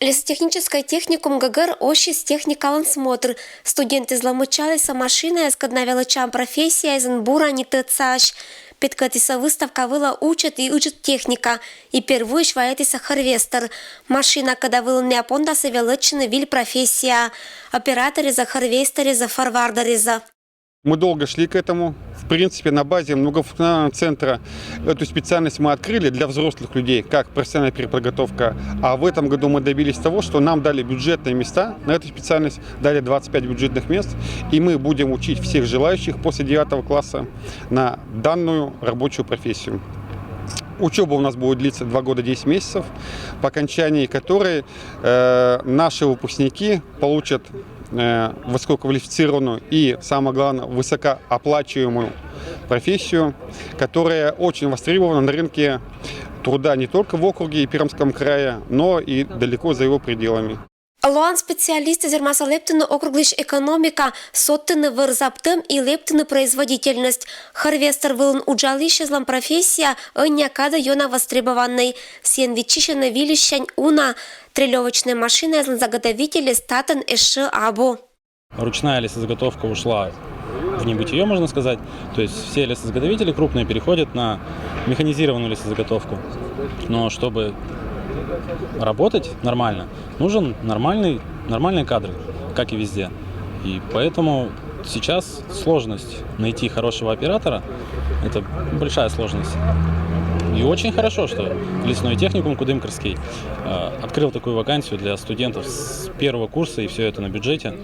Лесотехнический техникум ГГР ощись техникалын смотр. Студенты зломучалися машина, скадна величам профессия из бура не тыцаш. Петкатиса выставка выла учат и учат техника. И первую шваетиса харвестер. Машина, когда выл не апондаса величины виль профессия. Операторы за харвестеры за форвардеры за. Мы долго шли к этому. В принципе, на базе многофункционального центра эту специальность мы открыли для взрослых людей, как профессиональная переподготовка. А в этом году мы добились того, что нам дали бюджетные места на эту специальность, дали 25 бюджетных мест, и мы будем учить всех желающих после 9 класса на данную рабочую профессию. Учеба у нас будет длиться 2 года 10 месяцев, по окончании которой наши выпускники получат высококвалифицированную и, самое главное, высокооплачиваемую профессию, которая очень востребована на рынке труда не только в округе и Пермском крае, но и далеко за его пределами. Луан специалисты зермаса лептыны округлиш экономика, соттыны вырзаптым и лептыны производительность. Харвестер вылын уджалище злам профессия, някада йона востребованный. Сен вичищена вилищань уна, трелевочная машина злан заготовители статен эши або. Ручная лесозаготовка ушла в небытие, можно сказать. То есть все лесозаготовители крупные переходят на механизированную лесозаготовку. Но чтобы работать нормально, нужен нормальные кадры, как и везде. И поэтому сейчас сложность найти хорошего оператора – это большая сложность. И очень хорошо, что лесной техникум Кудымкарский открыл такую вакансию для студентов с 1-го курса, и все это на бюджете.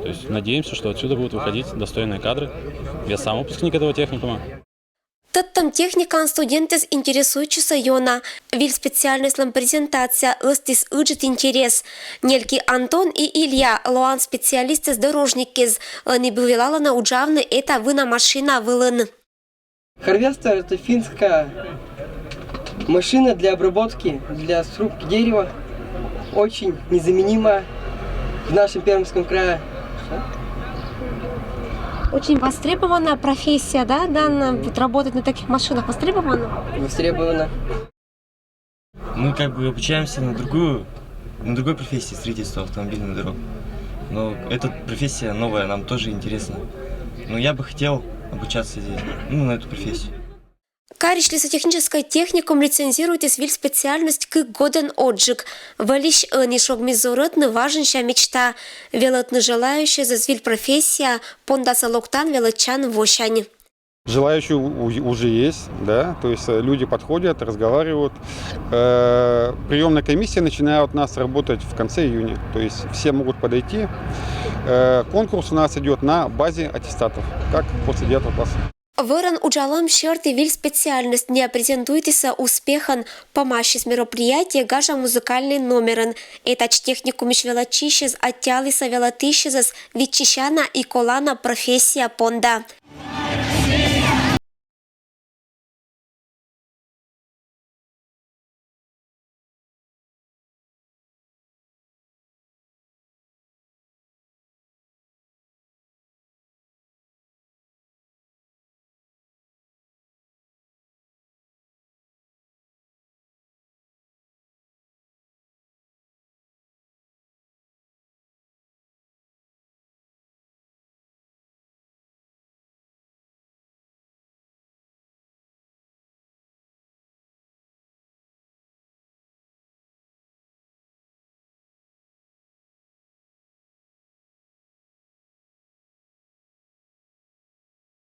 То есть надеемся, что отсюда будут выходить достойные кадры. Я сам выпускник этого техникума. Таттам техникан студентес интересующийся йона. Виль специальность лам презентация, лыстис ыджит интерес. Нельки Антон и Илья, луан специалистес дорожникез. Они бывелала на уджавны, это вына машина вылын. Харвестер – это финская машина для обработки, для срубки дерева. Очень незаменимая в нашем Пермском крае. Очень востребованная профессия, да? Работать на таких машинах востребована? Востребована. Мы обучаемся на другой профессии строительства автомобильных дорог. Но эта профессия новая, нам тоже интересна. Но я бы хотел обучаться здесь, на эту профессию. Карич лесотехнический техникум лицензирует виль специальность к годен отжиг. Валищ нишок мизурытны важнейшая мечта. Велотны желающие зазвиль профессия, пондаса локтан велочан вощань. Желающие уже есть, да, то есть люди подходят, разговаривают. Приемная комиссия начинает у нас работать в конце июня, то есть все могут подойти. Конкурс у нас идет на базе аттестатов, как после 9 класса. Выран уджалом щерты виль специальность не презентуйтеся успехан помащис мероприятия гажа музыкальный номерен. Это техникум велочищез оттялиса велотищезес вичищана и колана профессия понда.